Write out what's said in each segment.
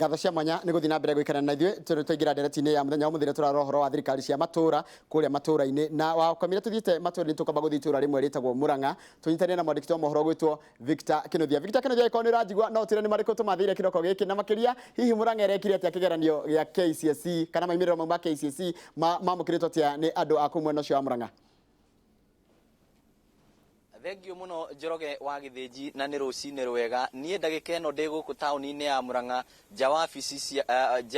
ngatho cia mwanya nĩ gũthiĩ na mbere gũikarana na ithuĩ tũingira ndereti-inĩ ya mũthenya wa mũthenya tũrarora ũhoro wa thirikari cia matũra kũrĩa matũra-inĩ na wakomire tũthiĩte matũra-inĩ tũkamba gũthiĩ itũra rĩmwe rĩtagwo Murang'a tũnyitanĩre na mwandĩki wa mohoro gwĩtwo Victor Kĩnuthia. Victor Kĩnuthia ĩkorwo nĩ ũranjigua no ũtĩre nĩ marĩkũ tũmathĩire kĩroko gĩkĩ na makĩria hihi Murang'a ĩrekire atĩa kĩgeranio gĩa KCSE kana maimĩrĩro mau ma KCSE mamũkĩrĩtwo atĩa nĩ andũ a kũu mwena ũcio wa Murang'a? Thengio muno Njoroge wa Gĩthĩnji na nĩ rũcinĩ rwega. Niĩ ndagĩka ĩno ndĩ gũkũ taũni-inĩ ya Murang'a nja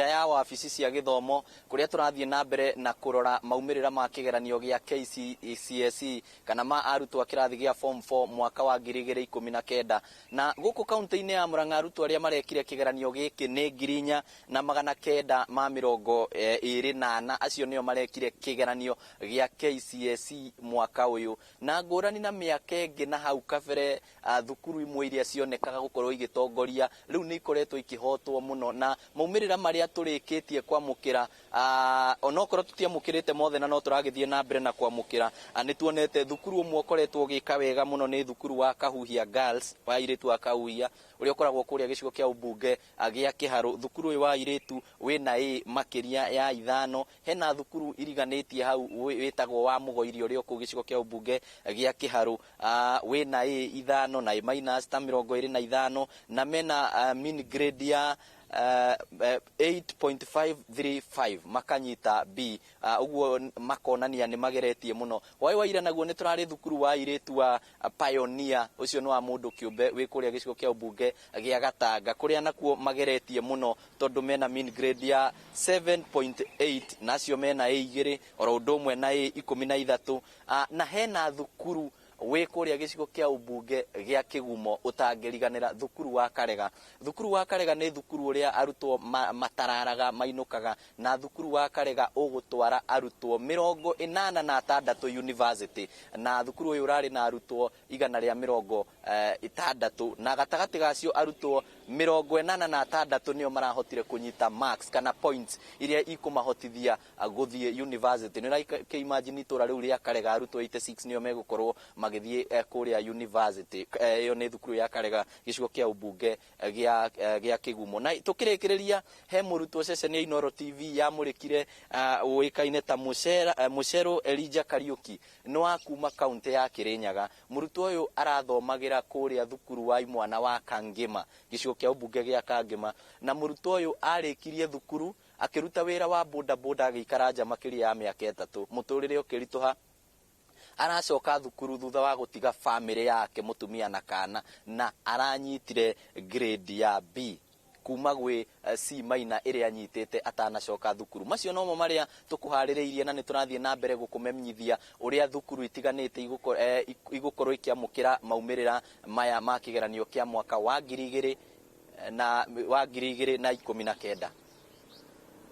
ya wabici cia gĩthomo kũrĩa tũrathiĩ na mbere na kũrora maumĩrĩra ma kĩgeranio gĩa KCSE kana ma arutwo a kĩrathi gĩa form 4 mwaka wa 2019 na gũkũ kaunti-inĩ ya Murang'a arutwo arĩa marekire kĩgeranio gĩkĩ nĩ 4,924 acio nĩo marekire kĩgeranio gĩa KCSE mwaka ũyũ na ngũrani na mĩaka ĩngĩ na hau kabere thukuru imwe iria cionekaga gũkorwo igĩtongoria rĩu nĩ ikoretwo ikĩhotwo mũno na maumĩrĩra marĩa tũrĩkĩtie kwamũkĩra onokorwo tũtiamũkĩrĩte mothe na no tũragĩthiĩ na mbere na kwamũkĩra nĩ tuonete thukuru ũmwe ũkoretwo ũgĩka wega mũno nĩ thukuru wa Kahuhia Girls wa airĩtu a Kahuhia ũrĩa ũkoragwo kũrĩa gĩcigo kĩa ũmbunge gĩa Kĩharũ. Thukuru ũyũ wa airĩtu wĩna A makĩria ya 5. Hena thukuru iriganĩtie hau wĩtagwo wa Mũgoiri ũrĩa kũu gĩcigo kĩa ũmbunge gĩa Kĩharũ wĩna A 5 na A minus ta 25 na mena mean grade ya 8.535 makanyita B uguo makonania nĩ mageretie mũno. Waira naguo nĩ tũrarĩ thukuru wa airĩtu wa Pioneer ũcio nĩ wa mũndũ kĩũmbe wĩ kũrĩa gĩcigo kĩa ũmbunge gĩa Gatanga kũrĩa nakuo mageretie mũno tondũ mena mean grade ya 7.8 nacio mena A2 oro ũndũ ũmwe na A13 na hena thukuru wĩ kũrĩa gĩcigo kĩa ũmbunge gĩa Kĩgumo ũtangĩriganĩra thukuru wa Karega. Thukuru wa Karega nĩ thukuru ũrĩa arutwo matararaga mainũkaga na thukuru wa Karega ũgũtwara arutwo 86 university na thukuru ũyũ ũrarĩ na arutwo 160 na gatagatĩ gacio arutwo 86 nĩo marahotire kũnyita marks kana points iria ikũmahotithia gũthiĩ university. Nĩ imagine itũra rĩu rĩa Karega arutwo 86 nĩo megũkorwo magĩthiĩ kũrĩa university. Ĩyo nĩ thukuru ya Karega gĩcigo kĩa ũmbunge gĩa Kĩgumo. Na tũkĩrĩkĩrĩria he mũrutwo ceceni ya Inooro TV yamũrĩkire ũĩkaine ta Mũcero Elijah Kariuki nĩ wa kuma kaunti ya Kĩrĩnyaga. Mũrutwo ũyũ arathomagĩra kũrĩa thukuru wa imwana wa Kangema gĩcigo kĩa ũmbunge gĩa Kangema na mũrutwo ũyũ arĩkirie thukuru akĩruta wĩra wa boda agĩikara nja makĩria ya mĩaka 3 mũtũrĩre ũkĩritũha aracoka thukuru thutha wa gũtiga family yake mũtumia na kana na aranyitire grade ya B kuma gwĩ C minor ĩrĩa anyitĩte atanacoka thukuru. Macio nomo marĩa tũkũharĩrĩirie na nĩ tũrathiĩ na mbere gũkũmenyithia ũrĩa thukuru itiganĩte igũkorwo ikiamũkĩra maumĩrĩra maya ma kĩgeranio kĩa mwaka wa 2019.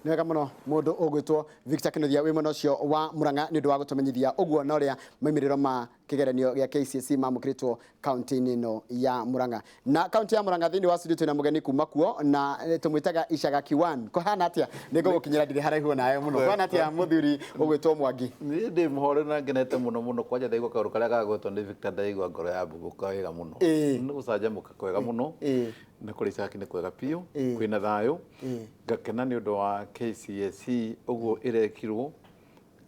Nĩ wega mũno mũndũ ũgwĩtwo Victor Kĩnuthia wĩ mwena ũcio wa Murang'a nĩ ũndũ wa gũtũmenyithia ũguo na ũrĩa maumĩrĩro ma kĩgeranio gĩa KCSE mamũkĩrĩtwo kaunti-inĩ ĩno ya Murang'a. Na kaunti ya Murang'a thĩinĩ wa studio twĩna mũgeni kuma kuo na tũmwĩtaga Icaga Kiwan. Kũhana atĩa? Nĩ ngũgũkinyĩra ndirĩ haraihu nawe mũno. Kũhana atĩa mũthuri ũgwĩtwo Mwangi? Niĩ ndĩ mũhore na ngenete mũno kwanja ndaigua kaũndũ karĩa gagwĩtwo nĩ Victor ndaigua ngoro ya mbũbũka wega mũno. Nĩ gũcanjamũka kwega mũno. Nĩ kũrĩ Icaga nĩ kwega biũ kwĩna thayũ. Ngakena nĩ ũndũ wa KCSE ũguo ĩrekirwo.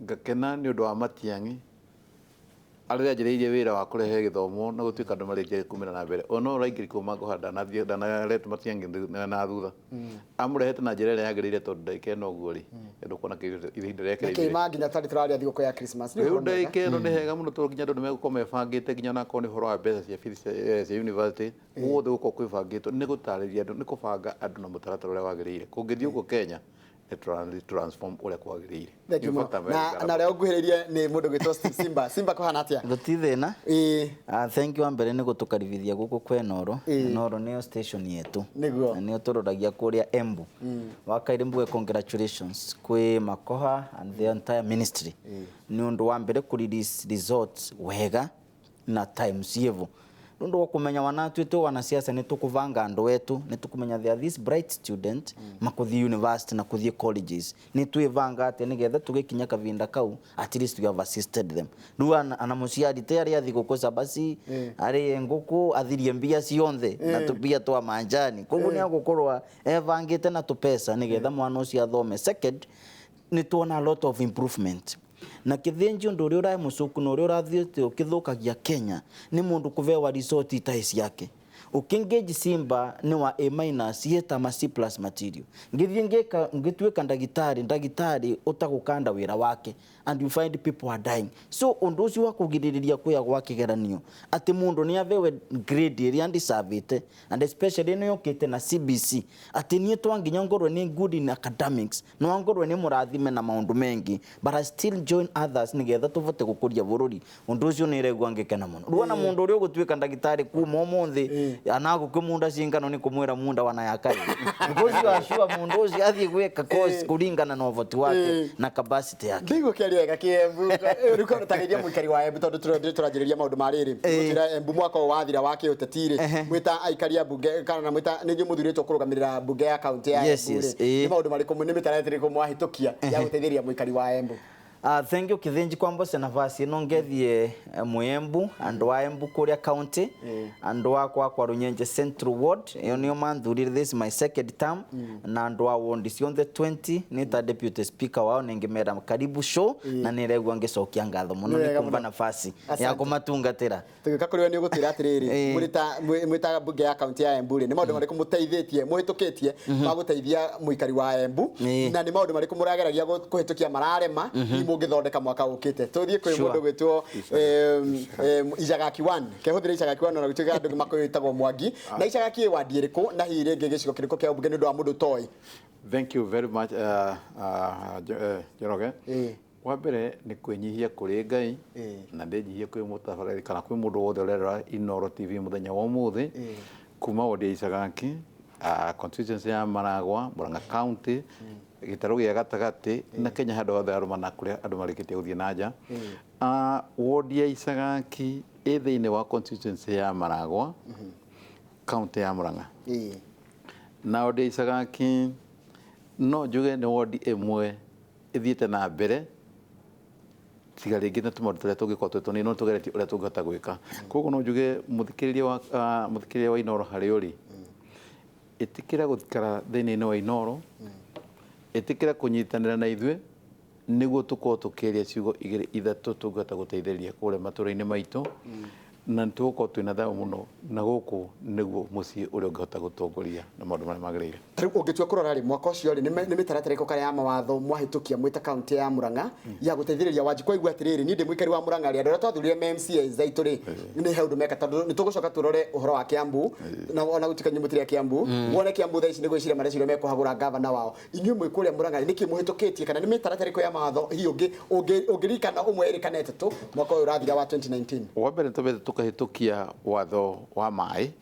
Ngakena nĩ ũndũ wa Matiang'i arĩa anjĩrĩirie wĩra wa kũrehe gĩthomo na gũtuĩka andũ marĩkia kumĩra na mbere. Ono ũraingĩri kuma ngũhanda ndanarete Matiang'i na thutha. Amũrehete na njĩra ĩrĩa yagĩrĩire tondũ ndagĩka ĩno ũguo rĩ ndũkuona ihinda rĩake rĩrĩ. Kĩma nginya tarĩ tũrarĩa thigũkũ ya Christmas. Rĩu ndagĩka ĩno nĩ hega mũno tondũ nginya andũ nĩmegũkorwo mebangĩte nginya nakorwo nĩ ũhoro wa mbeca cia fees cia university. Guothe gũkorwo kwĩbangĩtwo nĩ gũtarĩria andũ nĩ kũbanga andũ na mũtaratara ũrĩa wagĩrĩire. Kũngĩthiĩ ũguo Kenya transform ũrĩa kwagĩrĩire. Na rĩo nguhĩrĩirie nĩ mũndũ gwĩtwo Simba. Simba kũhana atĩa? Gũtithĩna. Thank you mbere nĩ gũtũkaribithia gũkũ kwa Inooro. Inooro nĩyo station yetu. Nĩguo. Na nĩyo tũroragia kũrĩa Embu. Wakaire Mbuge, congratulations kwĩ Makoha and the entire ministry. Nĩ ũndũ wa mbere kũ release results wega na times yevo. nundu wa kumenya wanatu tu wanasiasa ni tukuvanga andu wetu ni tukumenya they are these bright student makuthi university na kuthi colleges ni tuivanga ate nigetha tugikinya kavinda kau at least we have assisted them nu ana muciari te ari athi gukuca basi ari nguku athirie mbia cionthe na tupia twa manjani koguo ni agukorwa evangite na tupesa nigetha mwana ucio athome. Second ni tuona a lot of improvement na kithenji undu uri urai mucuku na uri urathiite ukithukagia Kenya ni mundu kuvewa resort itaisi yake ukingeji Simba ni wa A- yeta ma C+ material ngithie ngituika ndagitari utagukanda wira wake and you find people are dying. So undu ucio wa kugiririria kuya gwa kigeranio ati mundu ni avewe grade iri and servite and especially no yokite na CBC ati nie twanginya ngorwe ni good in academics no ngorwe ni murathime na maundu mengi but I still join others nigetha tuvote gukuria bururi. Undu ucio ni regwa ngikena muno ruona mundu uri ugutuika ndagitari kuma umuthi anago kumunda cingano ni kumwira munda wana yakai ngozi wa shua mundu ucio athie gweka course kuringana na uvoti wake na capacity yake. Ndigo kiariega kiembu ruko rutageria muikari wa Embu tondu turajiriria maundu mariri gutira Embu mwaka wathira wake utetiri mwita aikaria bunge kana mwita ninyi muthuritwo kurugamirira bunge ya county ya Embu ni maundu mariku ni mitaretiri kumwahitukia ya gutetheria muikari wa Embu. Thank you kithenji kwamba se nafasi ino ngethie Muembu andu wa Embu kuria county andu wa kwa Runyenje Central Ward iyo niyo manthurire this my second term na andu wa ward cionthe 20 nita deputy speaker wao ningimera karibu show na niregwa ngicokia ngatho muno ni kumba nafasi ya kumatungatira tugika kuriwe ni gutira atiriri mwita bunge ya county ya Embu ni maundu mariku muteithitie muhitukitie maguteithia muikari wa Embu na ni maundu mariku murageragia kuhitukia mararema ngithondeka mwaka ukite tuthie kwi mundu gwitwo Ijagaki 1 kehuthira Ijagaki 1 na gutiga andu makoyitagwo Mwangi na Ijagaki wadi iriku na hiire ngegicigo kiriko kia ubunge ndu wa mundu toy. Thank you very much Joroge. Wa mbere ni kwinyihia kuri Ngai na ndinjihia kwi mutabariri kana kwi mundu wothe urera Inoro TV muthenya wa umuthi kuma wodi Ijagaki constituency ya Maragwa Murang'a County gitaru gia gatagati na Kenya handu hothe arumana kuria andu marikitie guthie nanja. Wodi ya Ijagaki ithiini wa constituency ya Maragwa county ya Murang'a na wodi ya Ijagaki no njuge ni wodi imwe ithiite na mbere tiga ringi na tumaundu turia tungikoo twetwo no tugeretie uria tungihota gwika koguo no njuge muthikiriria wa Inoro hari uri itikira guthikara thiini wa Inoro itikira kunyitanira na ithwe niguo tukorwo tukiria ciugo igiri ithatu tungihota guteithĩrĩria kuria matũra-inĩ maitũ na tukorwo twina thayu muno na guku niguo mucii uria ungihota gutongoria na maundu maria magirire. Ungitua kurora ri mwaka ucio ri ni mitaratara iko kare ya mawatho mwahitukia mwita county ya Murang'a ya guteithĩrĩria Wanjikũ igua atiriri ni ndi mwikari wa Murang'a ri andu twathurire MCA zaitu ri ni heundu meka tondu ni tugucoka turore uhoro wa Kiambu na ona gutikanye mutire Kiambu wone Kiambu thaici ni gwicira marecirio mekuhagura governor wao inyuĩ mwĩ kuria Murang'a ni ki muhitukitie kana ni mitaratara iko ya mawatho hi ungirikana umwe iri kana etatu mwaka uyu urathira wa 2019 wa mbere tobete tukahitukia watho wa mai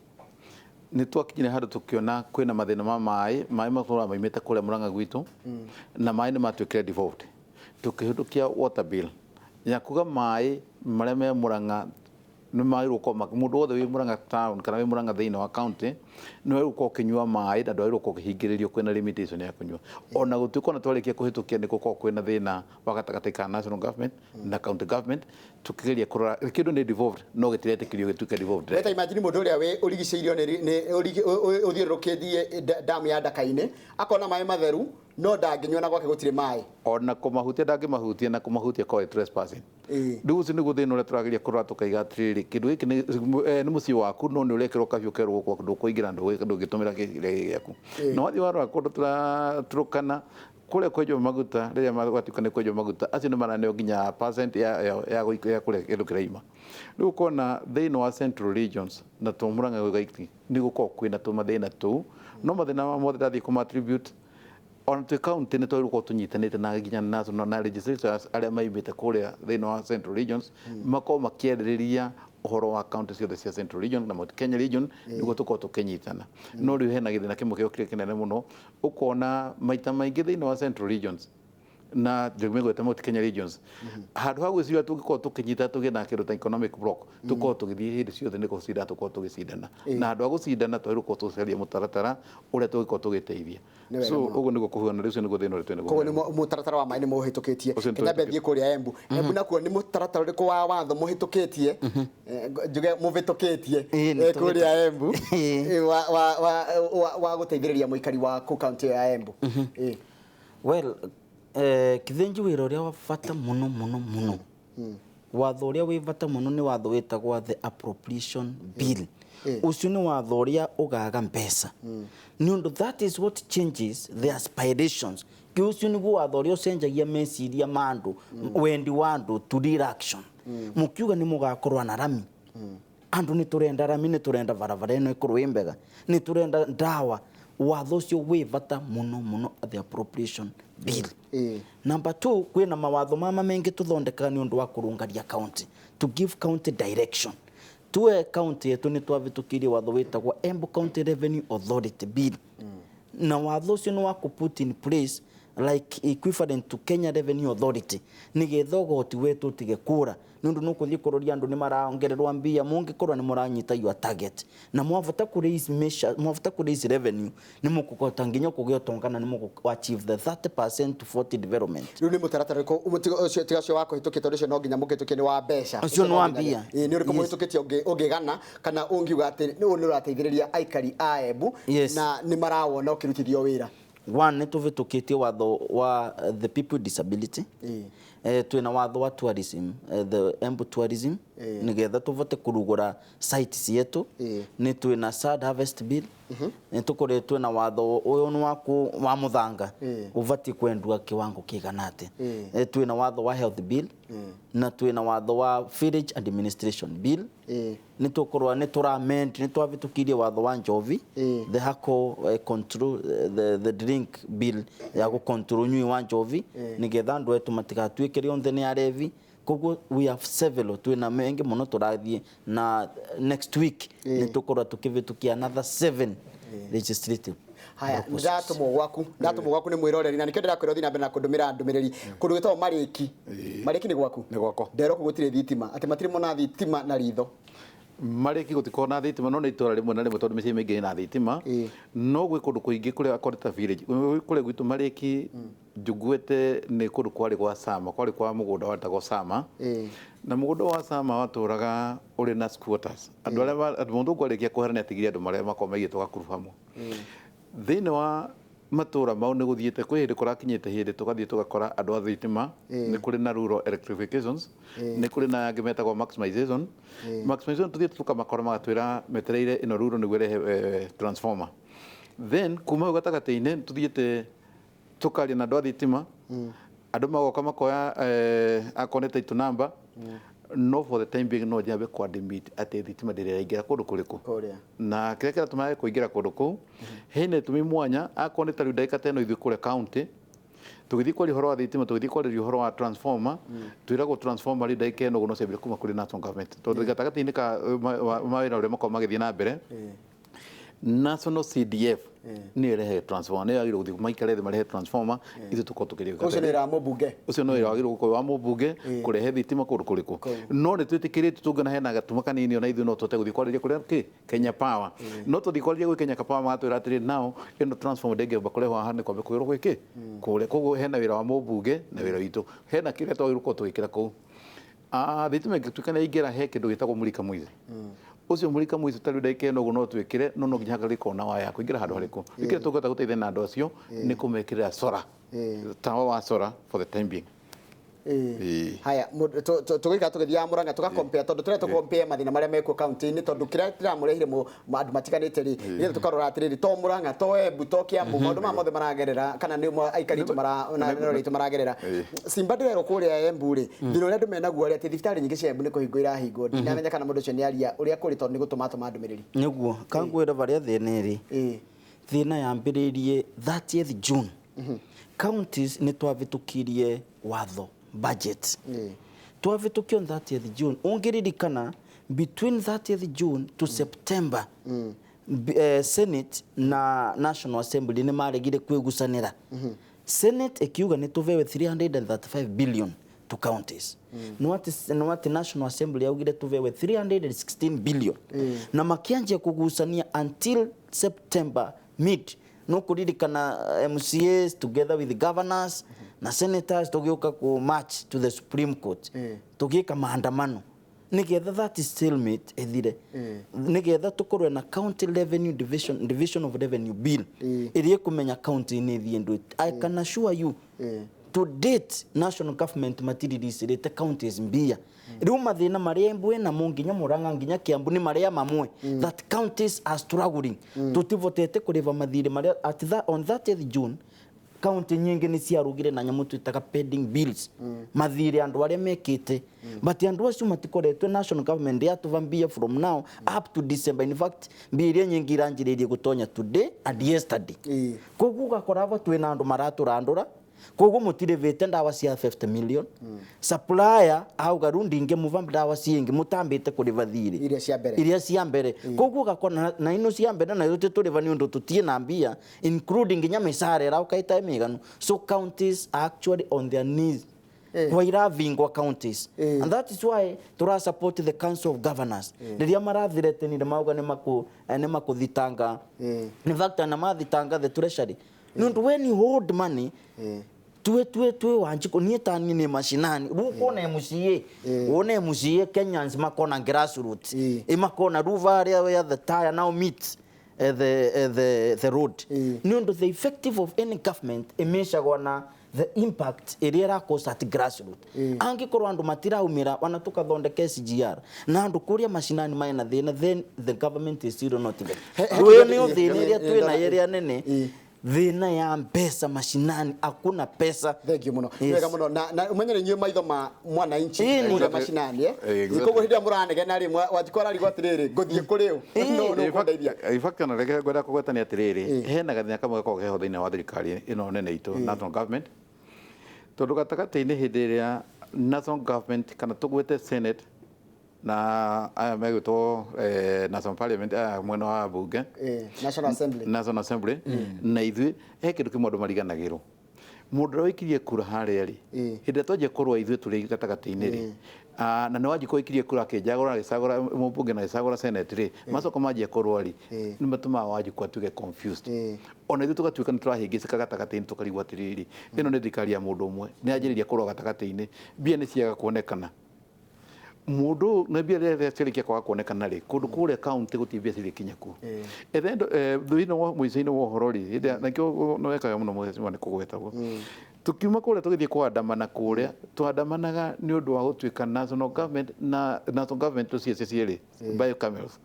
ni twakinyire handu tukiona kwina mathina ma mai matura maimite kuria Murang'a gwitu na mai ni matwikire devolved tukihitukia water bill ya kuga mai maria me Murang'a ni mai ruko mundu wothe wi Murang'a town kana wi Murang'a thiini wa county no ruko kinyua mai na ndo ruko kihingiririo kwina limitation ya kunyua ona gutuko na twarikia kuhitukia ni guko kwina thina wa gatagati ka national government na county government tukigeria kurora kindu ni devolved no gitiretekirio gituke devolved. Leta imagine mundu uria we urigiceirio ni uthiurukithie damu ya Ndakaine akona mai matheru no ndanginywa na gwake gutire mai ona kumahutia ndangimahutia na kumahutia kwa trespassing. Ndu ucio niguo thina uria turageria kurora tukaiga atiriri kindu giki ni mucii waku no ni urekirwo kabiu kerwo kwa ndu kuingira ndu gitumira giaku no wathi warora kundu turukana kule kwejo maguta riria magwatikane kwejo maguta acio ni maraneo nginya percent ya kule kindu kiraima riu kona thina wa central regions na to Murang'a gwaiti ni gukorwo kwina tumathina tu no mathina mothe ndathii kuma attribute on the county ni twiruko tunyitanite na nginya national na legislators aria maimite kuria thina wa central regions mako makieririria uhoro wa county ciothe cia central region na Mount Kenya region niguo tukorwo tukinyitana no riu hena githina kimwe kio kinene muno ukona maita maingi thina wa central regions na jogmego Mount Kenya regions handu ha gwiciria tungiko tukinyita tugie na kindu ta economic block tuko tugithie hindi ciothe niko cida tuko tugicindana na handu ha gucindana twiruko tucaria mutaratara uria tugiko tugiteithia so uguo niguo kuhuna riu niguo thina uri twene ko ni mutaratara wa mai ni muhitukitie Kenya Bethie kuria Embu Embu nakuo ni mutaratara uriku wa watho muhitukitie njuge muvitukitie kuria Embu wa guteithiriria muikari wa county ya Embu well kithenji wira uria wa bata muno watho uria wi bata muno ni watho witagwa the appropriation bill ucio ni watho uria ugaga mbeca ni undu that is what changes the aspirations ucio ni watho uria ucenjagia meciria mandu wendi wandu to real action mukiuga ni mugakorwa na rami andu ni turenda rami ni turenda barabara ino ikorwo imbega ni turenda ndawa watho ucio wi bata muno the appropriation bill number 2 kwina mawatho mama mengi tuthondeka ni undu wa kurungaria county to give county direction tuwe county yetu ni twavitukirie watho witagwa Embu County Revenue Authority bill na watho ucio ni wa put in place like equivalent to Kenya Revenue Authority nigetha ugoti wetu tige kura nundu nukuthie kuroria andu ni maraongererwa mbia mungikorwa ni muranyita your target na mwavota ku raise measure mwavota ku raise revenue ni mukukota nginya kugio tongana ni muku achieve the 30% to 40 development riu ni mutaratara ko ucio tigacio wako hitukite ucio no nginya mukitukie ni wa mbeca ucio ni wa mbia ni uri kumuhitukitie ungigana kana ungiuga ati ni urateithiriria aikari a Embu na ni marawona ukirutithio wira one ni tuvitukitie watho wa the people with disability twina watho wa tourism the Embu tourism nigetha tuvote kurugura sites yetu ni twina sad harvest bill ni tukoretwe na watho uyu ni wa muthanga uvati kwendwa kiwango kiganate twina watho wa health bill na twina watho wa village administration bill ni tukorwa ni turamend ni twavitukirie watho wa njovi the hako control the drink bill ya go control nyui wa njovi nigetha andu etu matigatuikire onthe ni arevi koguo we have several twina mengi muno turathie na next week ni tukorwa tukivitukia another 7 legislative haya ndatumwo gwaku ni mwiroreri na nikio ndirakwira thina mbere na kundumira ndumiriri kundu gitwa mariki ni gwaku ndero kugutire thitima ati matiri mona thitima na ritho mariki gutikona thitima no ni itora rimwe na rimwe tondu micii mingi na thitima no gwi kundu kuingi kuria akoreta village kuria gwitu mariki njuguete ni kundu kwari gwa Sama kwari kwa mugunda watagwo Sama na mugunda wa Sama waturaga uri na squatters andu aria mundu kwarikia kuherania atigiria andu maria makomegie tugakuruba hamwe thini wa matura mau ni guthiete kwi hindi kurakinyite hindi tugathie tugakora andu a thitima ni kuri na rural electrifications ni kuri na yangi metagwo maximization tuthiete tukamakora magatwira metereire ino rural ni gwere transformer then kuma gatagati-ini tuthiete tukaria na andu a thitima andu magoka makoya a connect to number no for the time being no jabe kwa admit ati thitima ndire ingira kundu kuriku na kire kira tumaye kuingira kundu ku hene tumi mwanya akone tari ndaika teno ithu kure county tugithi kwa horo wa thitima tugithi kwa horo wa transformer twirago transformer ri ndaika no gono sebire kuma kuri national government to gatagati ni ka mawira ure makoma githie na mbere national CDF ni rehe transformer ni agiro guthi maikare marehe transformer ithu tuko tukirio ucio ni ra mubunge ucio no agiro guko wa mubunge kurehe thitima kundu kuriku no ni twitikirite tungana hena gatuma kanini ona ithu no tote guthi kwaria kuria Kenya Power no tuthi kwaria gwi Kenya Power matwira atiri nao ino transformer ndege bakoreho hane kwambe kwiro gwiki kuria koguo hena wira wa mubunge na wira witu hena kire twagiruko twikira ku thitima ngituikana ingira he kindu gitagwo mulika mwizi ucio mulika mwizi tari ndaike no no twikire no no nginya gariko na waya kuingira handu hariku ikire tugota guteithia na andu acio ni kumekirira sora tawa wa sora for the time being haya tugika tugithia Murang'a tuga compare tondu tire compare mathina maria meko county ni tondu kira tiramurehire andu matiganite ri ni tukarora atiriri to Murang'a to Embu to Kiambu maundu mothe maragerera kana ni aikari tu maragerera simba ndero kuria Embu ri thino ria ndumena guo ati thibitari nyingi cia Embu ni kuhingo irahingo ndinamenya kana mundu cio ni aria uria kuri tondu ni gutuma ndumiriri niguo kangwira varia thina ri thina yambiririe 30th June counties ni twavitukirie watho budget twavitukio 30th June ungiririkana between 30th June to September Senate na National Assembly ni maregire kwigusanira Senate ikiuga ni tuvewe 335 billion to counties. No ati National Assembly yaugire tuvewe 316 billion. Na makianjia kugusania until September mid no kuririkana MCAs together with the governors na senators tugioka ku march to the Supreme Court. Tugieka maandamano nigetha that stalemate ethire nigetha tukorwe na county revenue division of revenue bill irie kumenya county ni thie ndu. I can assure you to date national government materials rete counties mbia riu mathina maria Embu na Munginya Murang'a nginya Kiambu ni maria mamwe that counties are struggling tutivotete kuriva mathire maria at that on 30th June county nyingi ni ciarugire na nyamu twitaga pending bills mathire andu aria mekite but andu acio matikoretwe national government yatuvambia from now up to December. In fact biria nyingi iranjiririe gutonya today and yesterday koguo gakorava twina andu maraturandura koguo mutirivite ndawa cia 50 million supplier auga rundi inge muvamba ndawa ciingi mutambite kuriva thiri iria cia mbere koguo gakona na ino cia mbere na yote turiva ni undu tutie na mbia including nginya misare ra ukaita miganu. So counties are actually on their knees kwa iravingwa counties and that is why tura support the council of governors riria marathirete ni mauga ni makuthitanga in fact na mathitanga the treasury when you hold money tuwe wanjiko nietani ni mashinani ruko na MCA one MCA Kenyans makona grassroots makona ruva area the tire now meet the road nindo the effective of any government imeshagwa na the impact area cause at grassroots angikorwa andu matiraumira wanatuka thondeke SGR na andu kuria mashinani maina thina then the government is still not even ruyo ni uthini area twina area nene thina ya pesa mashinani hakuna pesa. Thank you muno wega muno na umenyere nywe maitho ma mwana inchi kule mashinani ikogo hinda muranege na rimwe wajikora rigo atiriri guthie kuri u no kundeithia ifakta na rege gwenda kugwetania atiriri hena gathina kamwe ko geho thina wa thirikari ino nene itu national government tondu gatagati-ini hindi iria national government kana tugwete senate na aya megwitwo national parliament mwena wa bunge national assembly na ithui he kindu kimwe andu mariganagirwo mundu roikirie kura haria ri hindi twaje kurwa ithui turi gatagati-ini ri na ni waji koikirie kura akijagura gisagura mbunge na gisagura senate ri macoko maje kurwa ri ni matuma waji kwa tuge confused ona ithu tugatuika ni turahingicika gatagati-ini tukarigwa atiriri ino ni thikari ya mundu umwe ni anjiriria kurwa gatagati-ini bia ni ciaga kuonekana mundu na bia rere cirikia kwa kuonekana ri kundu kure county gutibia cirikinyaku ethendo thuino wa muicaini wa horori na kio no weka muno mwezi wa kugwetagwo tukiuma kure tugithie kwandamana kure twandamanaga ni undu wa gutwika national government na national government tuciece cieri bicamerals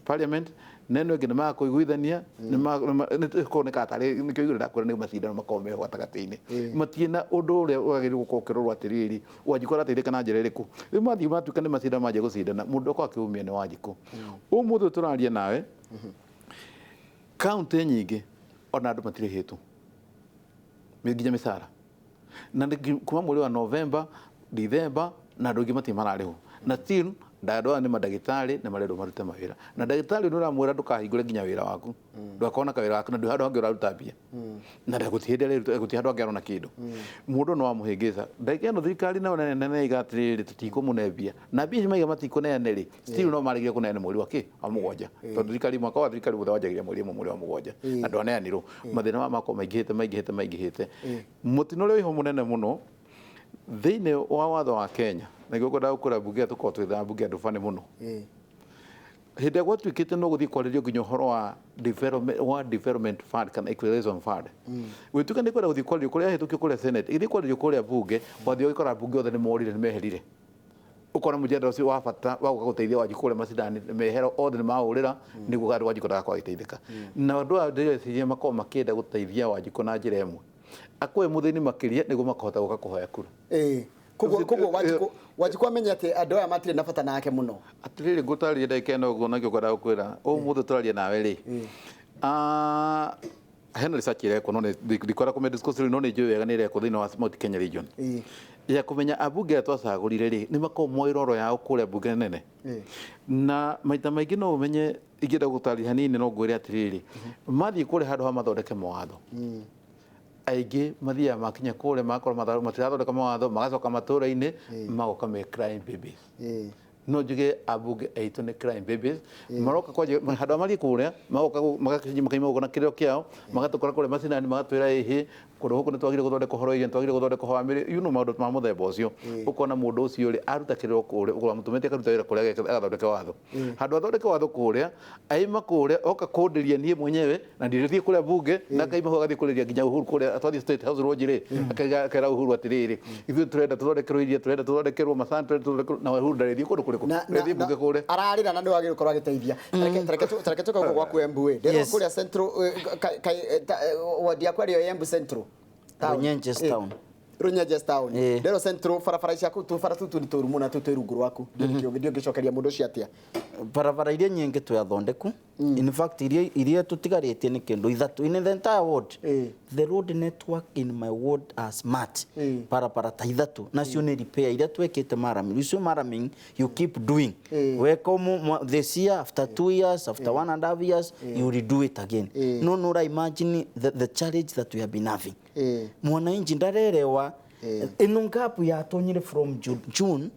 parliament neno ngine ma kuiguithania ni kuoneka atari ni kio igura kure ni macindano makome gatagati-ini matiena undu uria wagiri gukokirwo atiriri wajikora atirika na njira iriku mathi matuika ni macindano maje gucindana mundu kwa kiumia ni wajiku umuthi turaria nawe county nyingi ona andu matirihitu nginya misara na kuma mweri wa November December na andu ngimati marariho na still ndadoa ni madagitari na marero marute mawira na dagitari nura mwera ndukahingure nginya wira waku ndakona kawira waku na ndu hado ngira rutabia na ndagutihindere gutihado ngira na kindu mundu no amuhingisa ndagike no thirikari na nene igatiri tutiko munebia na bia maiga matiko nene ri still no marigire kunene mweri wa ki amugwanja tondu thirikari mwaka wa thirikari buthawajagiria mweri wa mugwanja na ndone aniro mathina mako maigihite mutino ri ho munene muno thiine wa watho wa Kenya na goko da ukura bugia tuko twitha bugia ndufane muno hinde gwa twikite no guthi kwaririo nginya horo wa development fund kana equalization fund wituka ni kwenda guthi kwaririo kuria hitukio kuria senate ithi kwaririo kuria bunge wathio ikora bunge othe ni morire ni meherire ukora mujenda ucio wa bata wa guteithia wajikure macindani mehero othe ni maurira ni gugaru wajikora kwa iteithika na andu a ndire makoma makenda guteithia wajikona njira emwe akwe muthini makiria niguo makahota guka kuhoya kura koguo wajikwa menya ati andu aya matire na bata nake muno atiriri ngutaria ndaikeno guo nakio kwenda gukwira umuthu turaria nawe ri hena research ire ko none dikora ko discuss no ne jo wega nire ko thina wa Mount Kenya region ya kumenya abunge twacagurire ri ni mako moiroro ya ukure bunge nene na maita maingi no umenye igenda gutaria hanini no ngwire atiriri mathi kure handu ha mathondeke mawatho aingĩ mathiaga makinya kũrĩa makorwo matirathondeka mawatho magacoka matũũra-inĩ magoka me crime babies no njuge abunge aitũ nĩ crime babies maroka kwanja handũ amari kũrĩa magoka makaima gũkona kĩrĩo kĩao magatũkora kũrĩa macinani magatwĩra ĩhĩ kũndũ gũkũ nĩ twagire gũthondeka ũhoro ĩrĩa twagire gũthondeka family maũndũ ma mũthemba ũcio ũkona mũndũ ũcio rĩ aruta kĩrĩo kũrĩa ũkora mũtumĩte akaruta wĩra kũrĩa agathondeka watho handũ athondeke watho kũrĩa aima kũrĩa oka kũndĩria niĩ mwenyewe na ndirĩthiĩ kũrĩa bunge na kaima ho agathiĩ kũrĩria nginya Uhuru kũrĩa atwathi State House Lodge rĩ akera Uhuru atĩrĩrĩ ithuĩ tũrenda tũthondekerwo iria tũrenda tũthondekerwo macani na Uhuru ndarĩthiĩ kũndũ kũrĩkũ ndĩthiĩ bunge kũrĩa ararĩra na nĩ wagĩrĩirwo gũkorwo agĩteithia tareke tũka gwaku Embu ndĩrwo kũrĩa Central wadi yakwa rĩo Embu Central Runyenjes Town ndero Central barabara ciaku tubara tutu ni turu muna tutu rungu rwaku ndio ngicokeria mundu cia atia barabara iria nyingi twathondeku in fact iria tutigarĩtie ni kindu ithatu in the entire ward the road network in my ward are smart barabara ta ithatu nacio ni repair iria twekete Maraming icio Maraming you keep doing we come this year after 2 years after 1.5 years you redo it again no imagine the challenge that we have been having mwananchi ndarerewa ino gap ya tonyire from June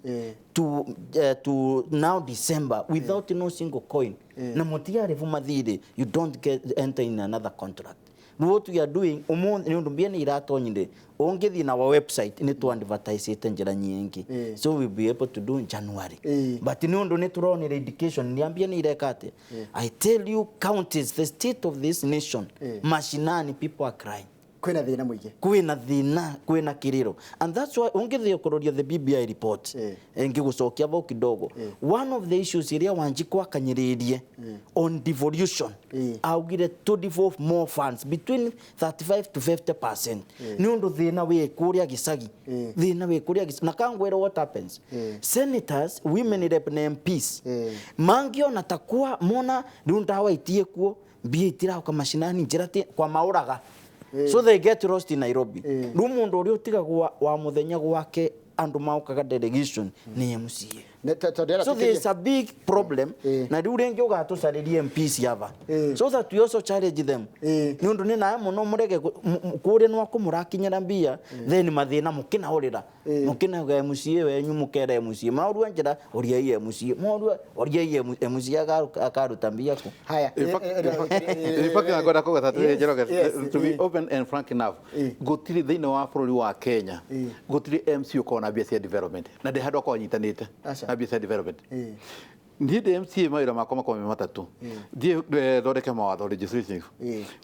to now December without no single coin na mutiare vumathire you don't enter in another contract what we are doing ni undu mbia ni iratonyire ongethi na our website ni to advertise it njira nyingi so we'll be able to do in January but ni undu ni turonire indication ni ambia ni irekate I tell you counties the state of this nation mashinani people are crying kwina thina muingi kwina kiriro and that's why ungithio kuroria the BBI report ngigucokia vo kidogo one of the issues iria Wanjiku akanyiririe on devolution augire to devolve more funds between 35 to 50% ni undu thina we kuria gisagi na kangwera what happens senators women rep na MPs mangio na takua mona ndunda waitie kuo biitira kwa mashinani njirati kwa mauraga so they get lost in Nairobi mundu uri utigagwa wa muthenya gwake andu maukaga delegation ni MCA so there's a big problem na riu rengi ugatucaririe MPs yava so that we also challenge them ni undu ni na muno murege kuri no kumurakinyira mbia then mathina mukina urira mukina ga MCA wenyu mukere MCA mauru njira uria ye MCA mauru uria ye MCA akaruta mbia ku haya ifaki na goda ko gatatu njero to be open and frank enough gutiri thini wa bururi wa Kenya gutiri MCA ko na mbia cia development na de hado ko nyitanite na BC development ndi DMC maira makoma matatu ndi thondeke mawatho legislation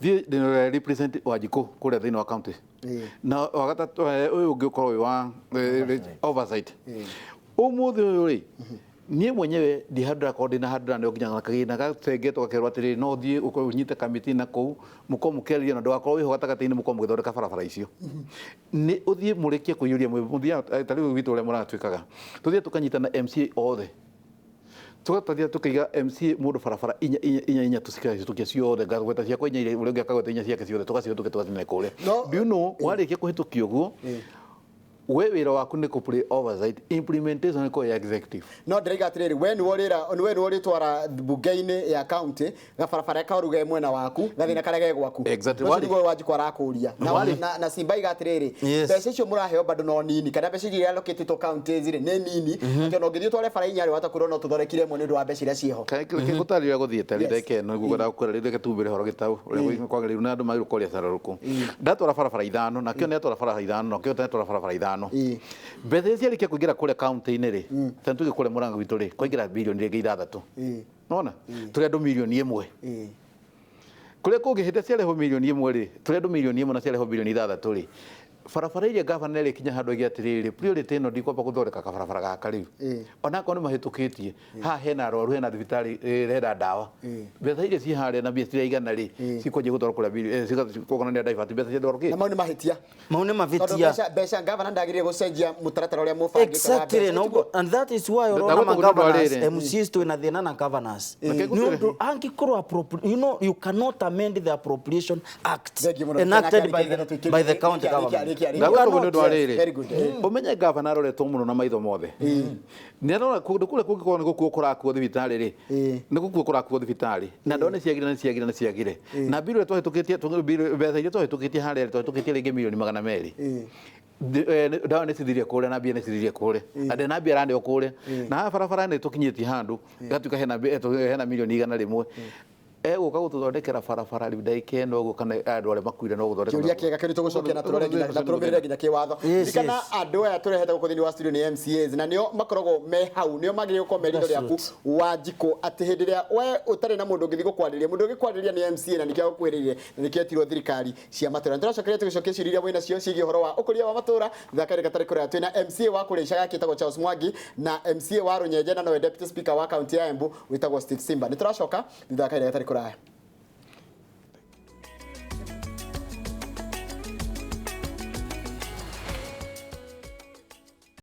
ndi represent Wanjiku kule thini wa county na wagatatu uyu ungikorwo wa oversight umuthi uyu ri nie mwenyewe ndi hadra coordinator hadra ndio nginya kagina gatengetwo kerwa atiri no thie unyite committee na kou mukomukeria na ndwakorwo wiho gatagati-ini mukomugithondeka barabara icio ni uthie murekie kuyuria muthia tari witu ule muratwikaga tuthie tukanyita na MCA othe tukatathia tukiga MCA mundu barabara inya tusikira tukia ciothe ngagweta cia kwenye ile uria ngakagweta inya ciake ciothe tukacio tukitwathine kule do you know warikia kuhitukio guo we wira waku ni kupuri oversight implementation ko ya executive no ndiriga atiriri we ni wori twara bunge-ini ya county gabarabara ka ruga mwena waku gathina karege gwaku exactly wali go Wanjiku arakuria na Simba igatiriri mbeca icio muraheo bado no nini kana mbeca iria allocated to county zire ne nini ndio ngithio tware bara inyari wata kurona no tuthondekire mwe ni ndu wa mbeca iria cieho kigutarira guthiete ritheke no gugora kukorera gatumbire horo gitau uria kwagiriru na andu magiru koria sararuku ndatwara barabara ithano na kio netwara barabara ithano na kio netwara barabara ithano mbethe cia rikia kuingira kule county-ini ri tantu gikure Murang'a witu ri kuingira bilioni ringi 6 nona turi andu milioni 1 kule kungi hinde ciareho milioni 1 ri turi andu milioni 1 na ciareho bilioni 6 ri barabara iria gavana ri kinya handu igi atiriri priority no ndikwamba guthondeka barabara gaka riu ona ko ni mahitukitie ha hena roru hena thibitari renda dawa mbetha iria ci hare na mbia ciria igana ri cikonje guthondeka bili cikogona ni divert mbetha cia thoroki na mauni mahitia besha gavana ndagirire gucenjia mutaratara uria mubangi exactly no and that is why all governors MCs to na thina na governors angikorwo you know you cannot amend the appropriation act enacted by the county government Ngauga ũguo nĩ ũndũ wa rĩrĩ. Ũmenye gavana aroretwo mũno na maitho mothe. Nĩ arora kũndũ kũrĩa kũngĩkorwo nĩ gũkuo kũrakuo thibitarĩ rĩ. Nĩ gũkuo kũrakuo thibitarĩ. Na ndona nĩ ciagire. Na bill ĩrĩa twahĩtũkĩtie mbeca iria twahĩtũkĩtie harĩa twahĩtũkĩtie rĩngĩ mirioni 200. Ndawa nĩ cithirie kũrĩa na mbia nĩ cithirie kũrĩa. Andũ na mbia arandĩo kũrĩa. Na barabara nĩ tũkinyĩtie handũ. Gatuĩka hena mirioni 100. Egũka gũtũthondekera barabara rĩu ndagĩka ĩno ũguo kana andũ arĩa makuire no gũthondeka. Kĩũria kĩega kĩrĩ tũgũcokia na tũrũmĩrĩre nginya kĩwatho. Kana andũ aya tũrehete gũkũ thĩinĩ wa studio nĩ MCAs na nĩo makoragwo me hau nĩo magĩrĩire gũkorwo merino rĩaku Wanjikũ atĩ hĩndĩ ĩrĩa we ũtarĩ na mũndũ ũngĩthiĩ gũkwarĩria mũndũ ũngĩkwarĩria nĩ MCA na nĩkĩo gũkwĩrĩire na nĩkĩo etirwo thirikari cia matũra. Tũracokeria tũgĩcokia ciũria iria wĩna cio ciĩgiĩ ũhoro wa ũkũria wa matũra thaka gatarĩ kũrĩa twĩna MCA wa kũrĩa Icaga gĩtagwo Charles Mwangi na MCA wa Runyenje na nowe deputy speaker wa county ya Embu wĩtagwo Steve Simba. Nĩ tũracoka thaka gatarĩ kũrĩa.